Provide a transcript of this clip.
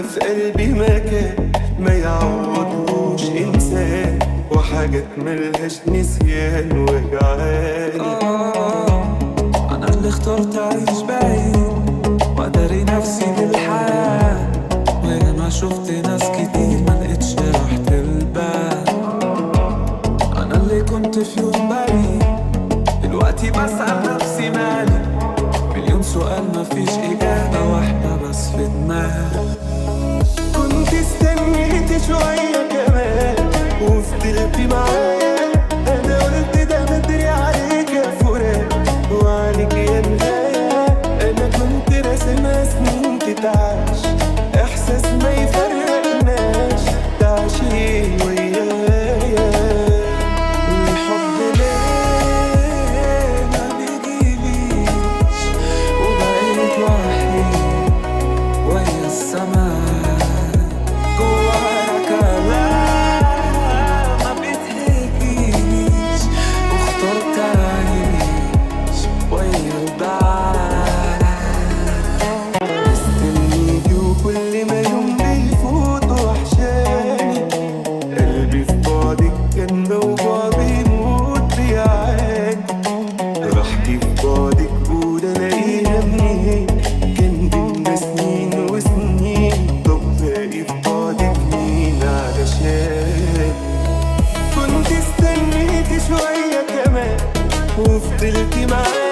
في قلبي مكان ما يعوضوش إنسان، وحاجات ملهاش نسيان وجعاني. أنا اللي اخترت أعيش بعيد وأداري نفسي بالحياة، وياما شفت ناس كتير ملقتش راحة البال. أنا اللي كنت في يوم بريء دلوقتي بسأل نفسي مالي، مليون سؤال مفيش إجابة واحدة بس في دماغي. كنت استنيت شوية كمان وفضلت معايا، أنا قلت ده بدري عليك يا فراق وعليك يا نهاية. أنا كنت راسمها سنين تتعاش، إحساس ما يفرقناش، تعيشي ويايا. الحب ليه ما بيجيليش وبقيت وحيد ويا السماء، جوايا كلام ما بيتحكيش، واخترت أعيش ويا البعد. مستنيكي وكل ما يوم بيفوت وحشاني، قلبي في بعدك كان موجوع بيموت بيعاني. راحتي في بعدك قول الاقيها منين، كان بينا سنين وسنين، طب باقي في بعدك مين علشان. كنت استنيت شوية كمان وفضلتي معايا،